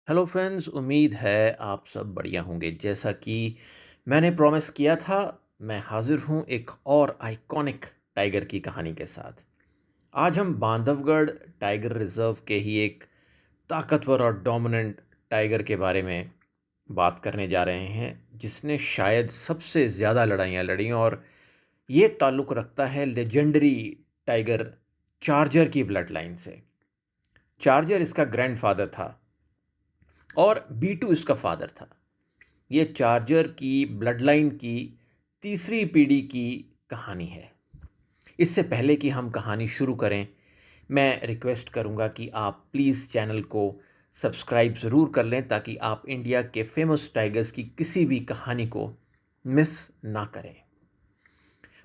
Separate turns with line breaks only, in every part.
Hello friends, उम्मीद है आप सब बढ़िया होंगे। जैसा कि मैंने प्रॉमिस किया था, मैं हाजिर हूँ एक और आइकॉनिक टाइगर की कहानी के साथ। आज हम बांधवगढ़ टाइगर रिजर्व के ही एक ताकतवर और डोमिनेंट टाइगर के बारे में बात करने जा रहे हैं, जिसने शायद सबसे ज़्यादा लड़ाइयाँ लड़ी। और ये ताल्लुक़ रखता है लेजेंडरी टाइगर चार्जर की ब्लड लाइन से। चार्जर इसका ग्रैंडफादर था और बीटू इसका फादर था। ये चार्जर की ब्लड लाइन की तीसरी पीढ़ी की कहानी है। इससे पहले कि हम कहानी शुरू करें, मैं रिक्वेस्ट करूंगा कि आप प्लीज़ चैनल को सब्सक्राइब ज़रूर कर लें, ताकि आप इंडिया के फेमस टाइगर्स की किसी भी कहानी को मिस ना करें।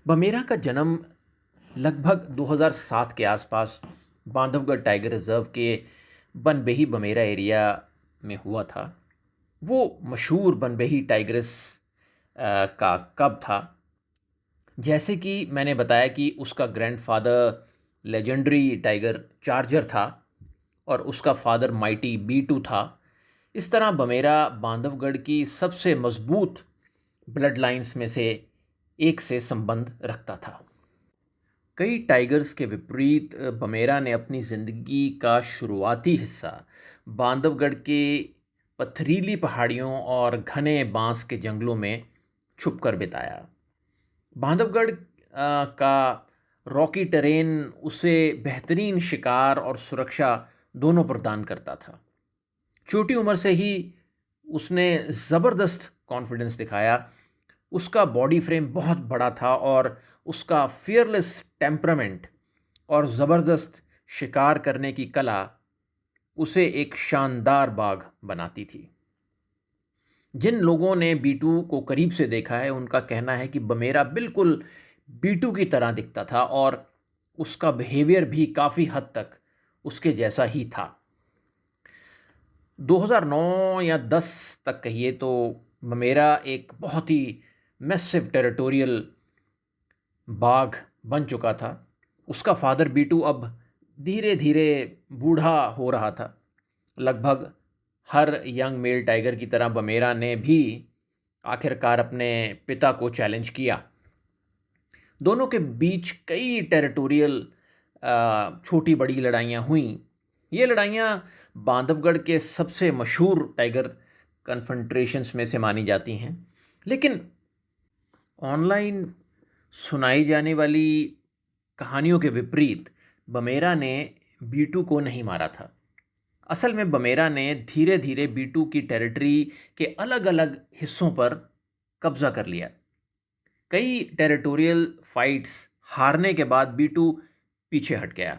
बमेरा का जन्म लगभग 2007 के आसपास बांधवगढ़ टाइगर रिजर्व के बनबेही बमेरा एरिया में हुआ था। वो मशहूर बनबेही टाइग्रेस का कब था। जैसे कि मैंने बताया कि उसका ग्रैंडफादर लेजेंडरी टाइगर चार्जर था और उसका फादर माइटी बी2 था। इस तरह बमेरा बांधवगढ़ की सबसे मजबूत ब्लड लाइंस में से एक से संबंध रखता था। कई टाइगर्स के विपरीत बमेरा ने अपनी ज़िंदगी का शुरुआती हिस्सा बांधवगढ़ के पथरीली पहाड़ियों और घने बांस के जंगलों में छुपकर बिताया। बांधवगढ़ का रॉकी टेरेन उसे बेहतरीन शिकार और सुरक्षा दोनों प्रदान करता था। छोटी उम्र से ही उसने ज़बरदस्त कॉन्फिडेंस दिखाया। उसका बॉडी फ्रेम बहुत बड़ा था और उसका फियरलेस टेम्परामेंट और ज़बरदस्त शिकार करने की कला उसे एक शानदार बाघ बनाती थी। जिन लोगों ने बीटू को करीब से देखा है, उनका कहना है कि बमेरा बिल्कुल बीटू की तरह दिखता था और उसका बिहेवियर भी काफ़ी हद तक उसके जैसा ही था। 2009 या 10 तक कहिए तो बमेरा एक बहुत ही मैसिव टेरिटोरियल बाघ बन चुका था। उसका फादर बीटू अब धीरे धीरे बूढ़ा हो रहा था। लगभग हर यंग मेल टाइगर की तरह बमेरा ने भी आखिरकार अपने पिता को चैलेंज किया। दोनों के बीच कई टेरिटोरियल छोटी बड़ी लड़ाइयाँ हुईं। ये लड़ाइयाँ बांधवगढ़ के सबसे मशहूर टाइगर कन्फ्रंट्रेशंस में से मानी जाती हैं। लेकिन ऑनलाइन सुनाई जाने वाली कहानियों के विपरीत बमेरा ने बीटू को नहीं मारा था। असल में बमेरा ने धीरे धीरे बीटू की टेरिटरी के अलग अलग हिस्सों पर कब्जा कर लिया। कई टेरिटोरियल फाइट्स हारने के बाद बीटू पीछे हट गया।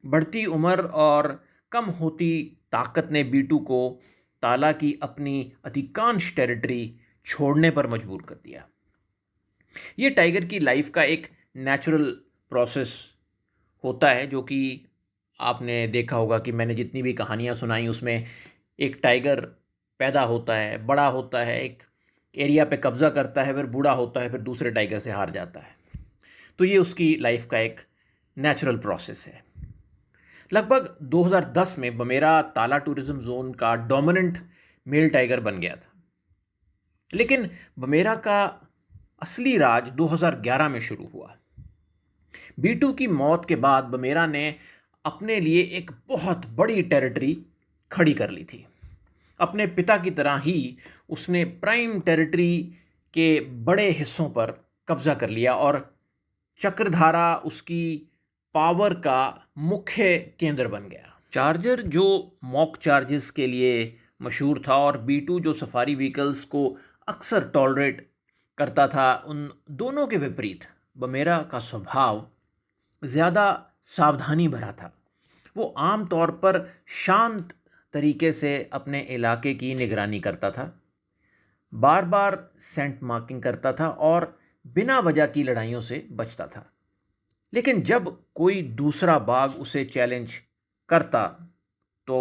बढ़ती उम्र और कम होती ताकत ने बीटू को ताला की अपनी अधिकांश टेरिटरी छोड़ने पर मजबूर कर दिया। ये टाइगर की लाइफ का एक नेचुरल प्रोसेस होता है, जो कि आपने देखा होगा कि मैंने जितनी भी कहानियाँ सुनाई उसमें एक टाइगर पैदा होता है, बड़ा होता है, एक एरिया पे कब्ज़ा करता है, फिर बूढ़ा होता है, फिर दूसरे टाइगर से हार जाता है। तो ये उसकी लाइफ का एक नेचुरल प्रोसेस है। लगभग 2010 में बमेरा ताला टूरिज्म जोन का डोमिनेंट मेल टाइगर बन गया था। लेकिन बमेरा का असली राज 2011 में शुरू हुआ। बीटू की मौत के बाद बमेरा ने अपने लिए एक बहुत बड़ी टेरिटरी खड़ी कर ली थी। अपने पिता की तरह ही उसने प्राइम टेरिटरी के बड़े हिस्सों पर कब्जा कर लिया और चक्रधारा उसकी पावर का मुख्य केंद्र बन गया। चार्जर जो मॉक चार्जेस के लिए मशहूर था और बीटू जो सफारी व्हीकल्स को अक्सर टॉलरेट करता था, उन दोनों के विपरीत बमेरा का स्वभाव ज़्यादा सावधानी भरा था। वो आम तौर पर शांत तरीके से अपने इलाके की निगरानी करता था, बार बार सेंट मार्किंग करता था और बिना वजह की लड़ाइयों से बचता था। लेकिन जब कोई दूसरा बाघ उसे चैलेंज करता तो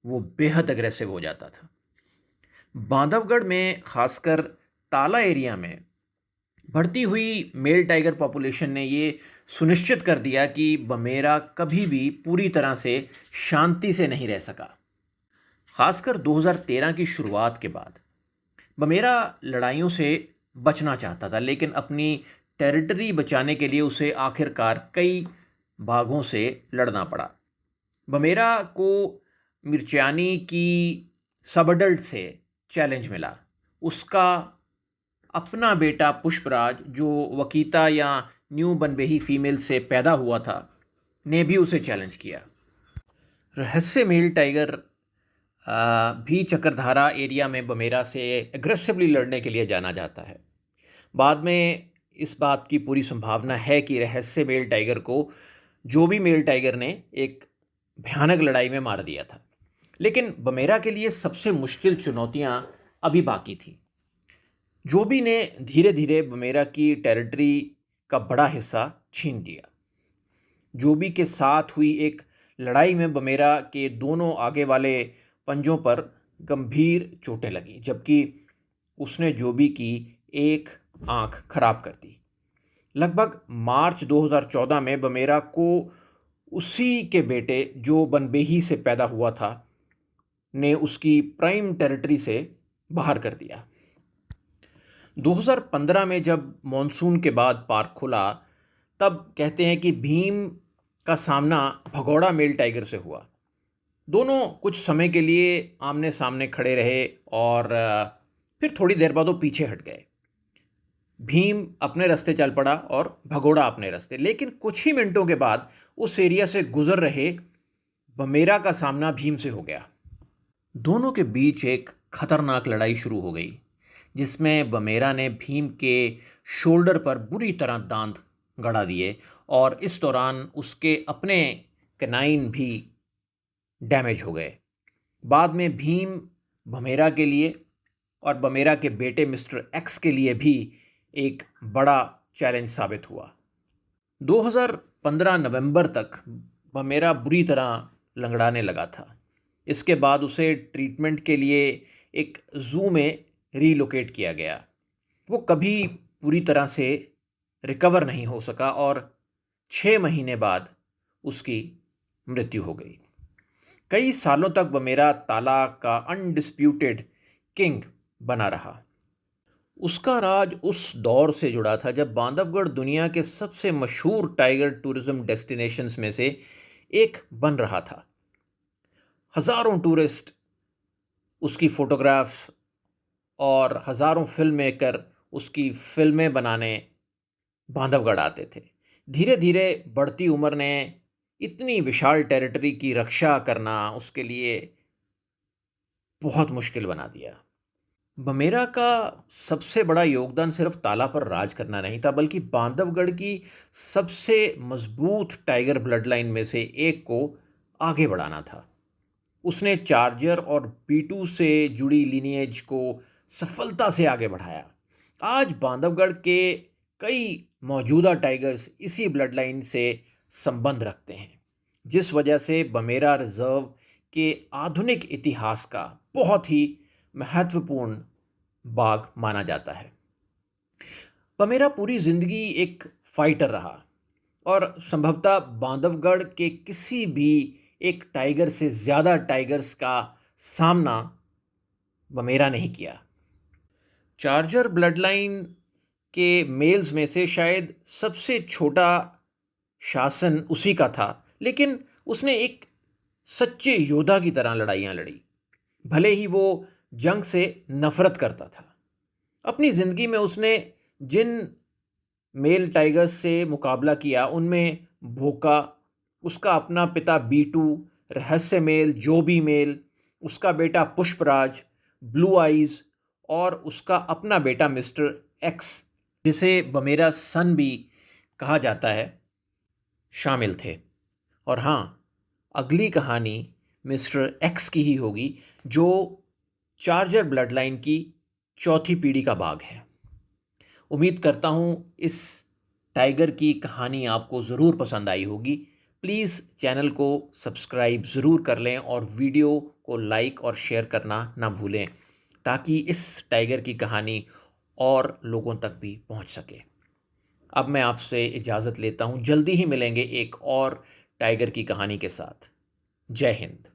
वो बेहद अग्रेसिव हो जाता था। बांधवगढ़ में खासकर ताला एरिया में बढ़ती हुई मेल टाइगर पॉपुलेशन ने ये सुनिश्चित कर दिया कि बमेरा कभी भी पूरी तरह से शांति से नहीं रह सका। खासकर 2013 की शुरुआत के बाद बमेरा लड़ाइयों से बचना चाहता था, लेकिन अपनी टेरिटरी बचाने के लिए उसे आखिरकार कई भागों से लड़ना पड़ा। बमेरा को मिर्चानी की सबअडल्ट से चैलेंज मिला। उसका अपना बेटा पुष्पराज, जो वकीता या न्यू बनबेही फीमेल से पैदा हुआ था, ने भी उसे चैलेंज किया। रहस्य मेल टाइगर भी चक्रधारा एरिया में बमेरा से एग्रेसिवली लड़ने के लिए जाना जाता है। बाद में इस बात की पूरी संभावना है कि रहस्य मेल टाइगर को जो भी मेल टाइगर ने एक भयानक लड़ाई में मार दिया था। लेकिन बमेरा के लिए सबसे मुश्किल चुनौतियां अभी बाकी थी। जोबी ने धीरे धीरे बमेरा की टेरिटरी का बड़ा हिस्सा छीन लिया। जोबी के साथ हुई एक लड़ाई में बमेरा के दोनों आगे वाले पंजों पर गंभीर चोटें लगी, जबकि उसने जोबी की एक आंख खराब कर दी। लगभग मार्च 2014 में बमेरा को उसी के बेटे, जो बनबेही से पैदा हुआ था, ने उसकी प्राइम टेरिटरी से बाहर कर दिया। 2015 में जब मॉनसून के बाद पार्क खुला, तब कहते हैं कि भीम का सामना भगोड़ा मेल टाइगर से हुआ। दोनों कुछ समय के लिए आमने सामने खड़े रहे और फिर थोड़ी देर बाद वो पीछे हट गए। भीम अपने रास्ते चल पड़ा और भगोड़ा अपने रास्ते। लेकिन कुछ ही मिनटों के बाद उस एरिया से गुजर रहे बमेरा का सामना भीम से हो गया। दोनों के बीच एक खतरनाक लड़ाई शुरू हो गई, जिसमें बमेरा ने भीम के शोल्डर पर बुरी तरह दांत गड़ा दिए और इस दौरान उसके अपने कैनाइन भी डैमेज हो गए। बाद में भीम बमेरा के लिए और बमेरा के बेटे मिस्टर एक्स के लिए भी एक बड़ा चैलेंज साबित हुआ। 2015 नवंबर तक बमेरा बुरी तरह लंगड़ाने लगा था। इसके बाद उसे ट्रीटमेंट के लिए एक जू में रीलोकेट किया गया। वो कभी पूरी तरह से रिकवर नहीं हो सका और 6 महीने बाद उसकी मृत्यु हो गई। कई सालों तक बमेरा ताला का अनडिस्प्यूटेड किंग बना रहा। उसका राज उस दौर से जुड़ा था जब बांधवगढ़ दुनिया के सबसे मशहूर टाइगर टूरिज्म डेस्टिनेशंस में से एक बन रहा था। हजारों टूरिस्ट उसकी फोटोग्राफ्स और हजारों फिल्म मेकर उसकी फिल्में बनाने बांधवगढ़ आते थे। धीरे धीरे बढ़ती उम्र ने इतनी विशाल टेरिटरी की रक्षा करना उसके लिए बहुत मुश्किल बना दिया। बमेरा का सबसे बड़ा योगदान सिर्फ ताला पर राज करना नहीं था, बल्कि बांधवगढ़ की सबसे मजबूत टाइगर ब्लड लाइन में से एक को आगे बढ़ाना था। उसने चार्जर और बीटू से जुड़ी लिनिएज को सफलता से आगे बढ़ाया। आज बांधवगढ़ के कई मौजूदा टाइगर्स इसी ब्लड लाइन से संबंध रखते हैं, जिस वजह से बमेरा रिजर्व के आधुनिक इतिहास का बहुत ही महत्वपूर्ण बाघ माना जाता है। बमेरा पूरी जिंदगी एक फाइटर रहा और संभवतः बांधवगढ़ के किसी भी एक टाइगर से ज़्यादा टाइगर्स का सामना बमेरा नहीं किया। चार्जर ब्लड लाइन के मेल्स में से शायद सबसे छोटा शासन उसी का था, लेकिन उसने एक सच्चे योद्धा की तरह लड़ाइयाँ लड़ी। भले ही वो जंग से नफरत करता था। अपनी ज़िंदगी में उसने जिन मेल टाइगर्स से मुकाबला किया, उनमें भोका, उसका अपना पिता बीटू, रहस्य मेल, जोबी मेल, उसका बेटा पुष्पराज, ब्लू आइज और उसका अपना बेटा मिस्टर एक्स, जिसे बमेरा सन भी कहा जाता है, शामिल थे। और हाँ, अगली कहानी मिस्टर एक्स की ही होगी, जो चार्जर ब्लड लाइन की चौथी पीढ़ी का बाघ है। उम्मीद करता हूँ इस टाइगर की कहानी आपको ज़रूर पसंद आई होगी। प्लीज़ चैनल को सब्सक्राइब ज़रूर कर लें और वीडियो को लाइक और शेयर करना ना भूलें, ताकि इस टाइगर की कहानी और लोगों तक भी पहुंच सके। अब मैं आपसे इजाज़त लेता हूं। जल्दी ही मिलेंगे एक और टाइगर की कहानी के साथ। जय हिंद।